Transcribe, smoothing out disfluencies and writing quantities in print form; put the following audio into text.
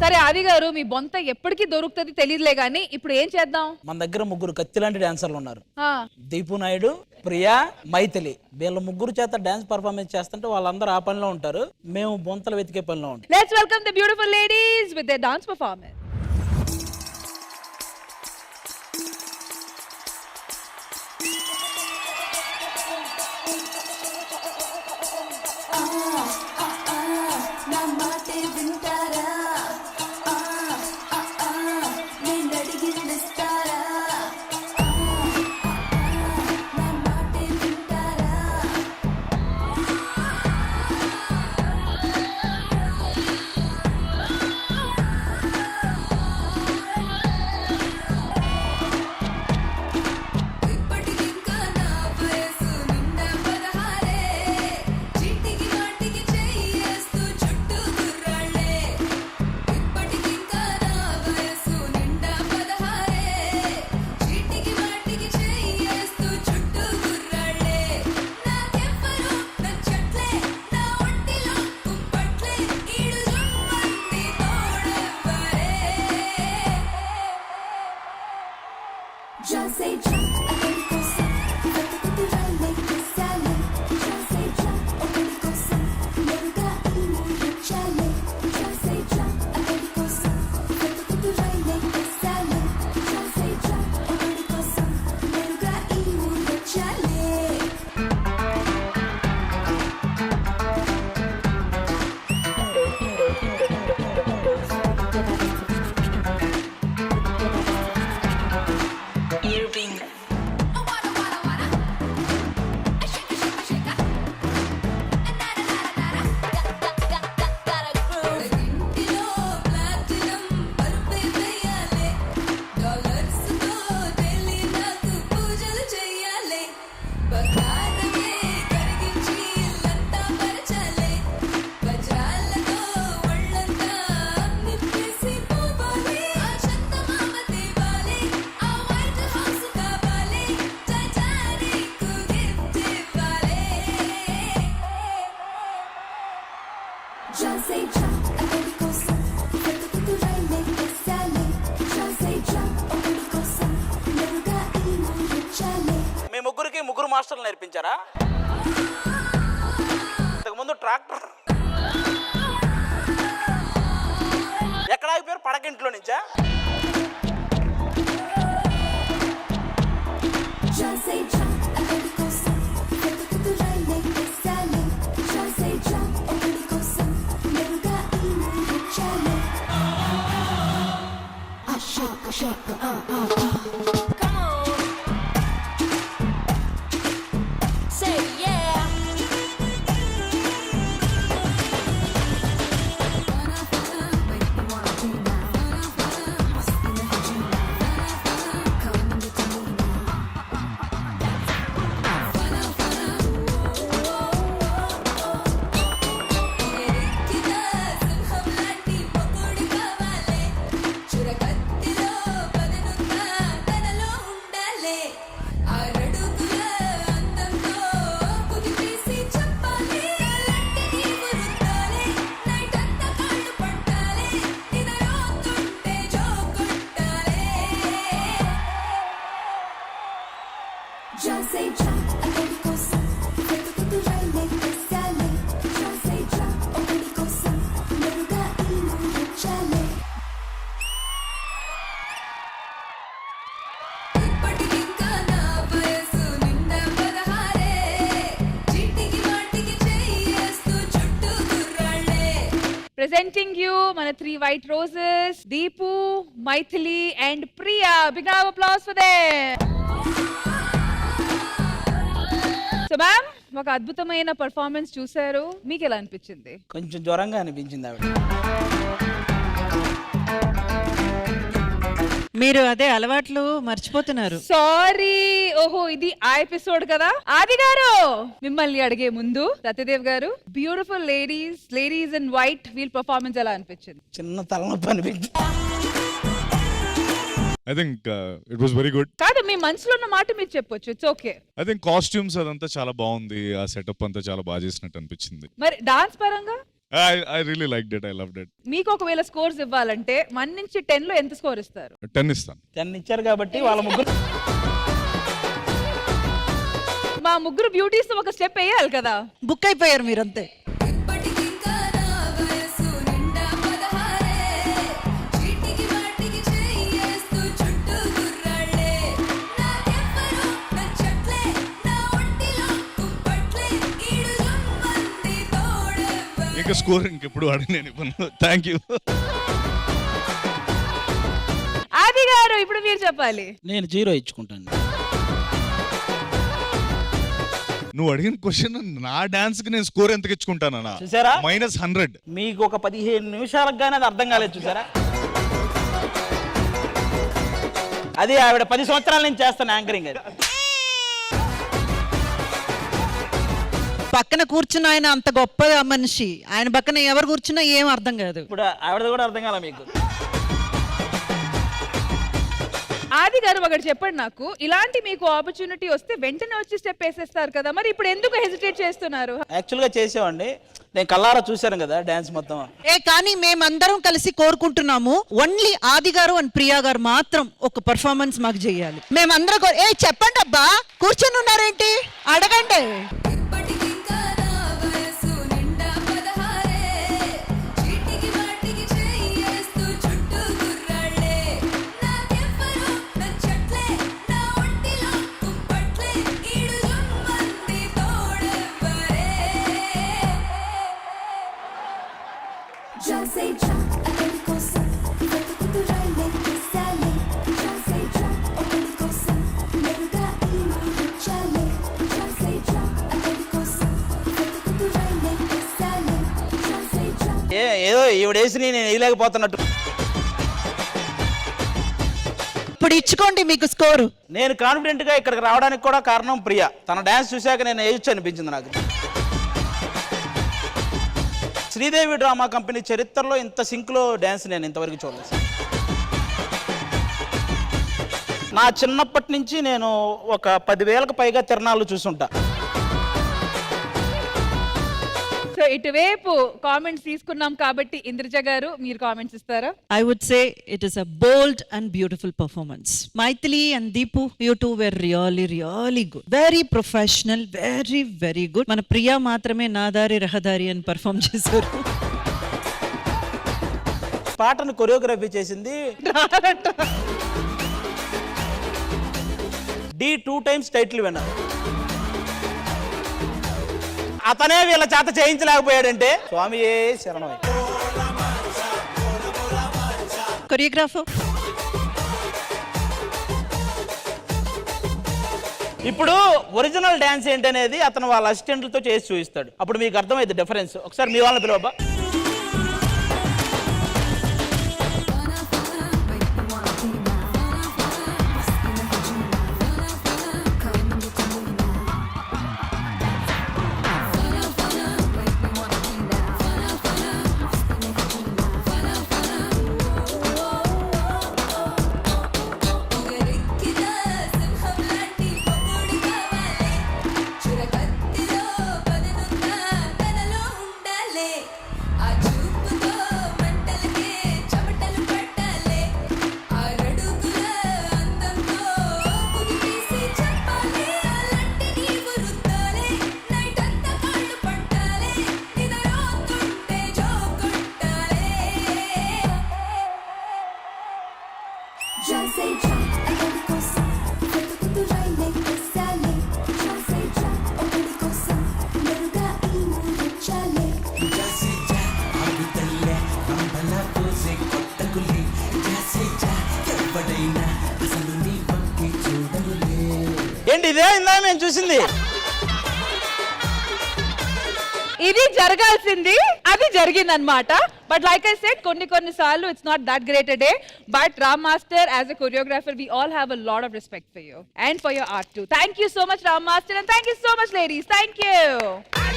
సరే ఆది గారు, మీ బొంత ఎప్పటికీ దొరుకుతుంది తెలియదులే గానీ ఇప్పుడు ఏం చేద్దాం? మన దగ్గర ముగ్గురు కత్తి లాంటి డాన్సర్లు ఉన్నారు. దీపు నాయుడు, ప్రియా, మైథిలి. వీళ్ళ ముగ్గురు చేత డాన్స్ పర్ఫార్మెన్స్ చేస్తుంటే వాళ్ళందరూ ఆ పనిలో ఉంటారు, మేము బొంతలు వెతికే పనిలో ఉంటాం. Let's welcome the beautiful ladies with their dance performance. మీ ముగ్గురికి ముగ్గురు మాస్టర్లు నేర్పించారా? ఇంతకుముందు ట్రాక్టర్ ఎక్కడ ఆగిపోయారు? పడకింట్లో నుంచా? Presenting you మన 3 white roses, Deepu, Maithili and Priya. Big round of applause for them. So ma'am, ఒక అద్భుతమైన పర్ఫార్మెన్స్ చూశారు, మీకు ఎలా అనిపించింది? కొంచెం జ్వరంగా అనిపించింది ఆవిడ. మీరు అదే అలవాట్లు మర్చిపోతున్నారు. సారీ, ఓహో ఇది ఆ ఎపిసోడ్ కదా. ఆది గారు, మిమ్మల్ని అడిగే ముందు సత్యదేవ్ గారు, beautiful ladies in white veil performance ఎలా అనిపించింది? చిన్న తలనొప్పి అనిపించింది. I think it was very good. కాదు, మీ మనసులో ఉన్న మాట మీరు చెప్పొచ్చు, it's okay. I think costumes అదంతా చాలా బాగుంది, ఆ సెటప్ అంతా చాలా బాగా చేసినట్టు అనిపించింది. మరి డాన్స్ పరంగా? I really liked it. I loved it. మీకు ఒకవేళ స్కోర్స్ ఇవ్వాలంటే 1 నుంచి 10 లో ఎంత స్కోర్ ఇస్తారు? 10 ఇస్తాను. 10 ఇచ్చారు కాబట్టి వాళ్ళ ముగ్గురు మా ముగ్గురు బ్యూటీస్ ఒక స్టెప్ వేయాలి కదా. బుక్ అయిపోయారు మీరంతే. ఇంకా స్కోర్ ఇంకెప్పుడు అడిగి నేను ఇవ్వను. Thank you. ఆది గారు ఇప్పుడు మీరు చెప్పాలి. నేను 0 ఇచ్చుకుంటాను. నువ్వు అడిగిన క్వశ్చన్ నా డాన్స్ కి నేను స్కోర్ ఎంత ఇచ్చుకుంటానా? చూసారా? -100. మీకు ఒక 15 నిమిషాలకు గానీ అది అర్థం కాలేదు చూసారా? అది ఆవిడ 10 సంవత్సరాల నుంచి చేస్తాను యాంకరింగ్. అది పక్కన కూర్చున్న ఆయన అంత గొప్ప మనిషి, ఆయన పక్కన ఎవరు కూర్చున్నా ఏం అర్థం కాదు. ఇప్పుడు ఆవిడది కూడా అర్థం కాల మీకు. ఆది గారు ఒకటి చెప్పండి నాకు, ఇలాంటి మీకు ఆపర్చునిటీ వస్తే వెంటనే వచ్చి స్టెప్ వేసేస్తారు కదా, మరి ఇప్పుడు ఎందుకు హెసిటేట్ చేస్తున్నారు? యాక్చువల్గా చేసేవాడిని, నేను కల్లారా చూశాను కదా డాన్స్ మొత్తం. కానీ మేమందరం కలిసి కోరుకుంటున్నాము, ఓన్లీ ఆది గారు అండ్ ప్రియా గారు మాత్రం ఒక పర్ఫార్మెన్స్ మాకు చేయాలి. మేమందరం చెప్పండి అబ్బా, కూర్చొని ఉన్నారేంటి, అడగండి. ఏదో ఈవిడేసి నేను వేయలేకపోతున్నట్టు. ఇప్పుడు ఇచ్చుకోండి మీకు స్కోరు. నేను కాన్ఫిడెంట్ గా ఇక్కడికి రావడానికి కూడా కారణం ప్రియా. తన డాన్స్ చూశాక నేను వేయొచ్చు అనిపించింది నాకు. శ్రీదేవి డ్రామా కంపెనీ చరిత్రలో ఇంత సింక్ లో డాన్స్ నేను ఇంతవరకు చూడలేదు. నా చిన్నప్పటి నుంచి నేను ఒక 10,000కు పైగా తిరణాలు చూసుంటా. సో ఇటువైపు కామెంట్స్ తీసుకున్నాం కాబట్టి ఇంద్రజ గారు మీరు కామెంట్స్ ఇస్తారా? I would say it is a bold and beautiful performance. Maithili and Deepu, you two were really, really good. Very professional, very, very good. మన ప్రియా మాత్రమే నాదారి రహదారి అని పర్ఫామ్ చేశారు. పాటను కొరియోగ్రఫీ చేసింది D 2 times టైటిల్ విన్నర్. అతనే వీళ్ళ చేత చేయించలేకపోయాడంటే స్వామి ఏ శరణం. కొరియోగ్రాఫర్ ఇప్పుడు ఒరిజినల్ డాన్స్ ఏంటనేది అతను వాళ్ళ అసిస్టెంట్లతో చేసి చూపిస్తాడు, అప్పుడు మీకు అర్థమైంది డిఫరెన్స్. ఒకసారి మీ వాళ్ళని పిలవబ్బా. ఏంటి ఇదే ఇందా మేము చూసింది? ఇది జరగాల్సింది, అది జరిగిందన్నమాట. బట్ లైక్ ఐ సెడ్, కొన్ని సార్లు it's not that great a day, but Ram Master as a choreographer, we all have a lot of respect for you and for your art too. Thank you so much Ram Master, and thank you so much ladies. Thank you.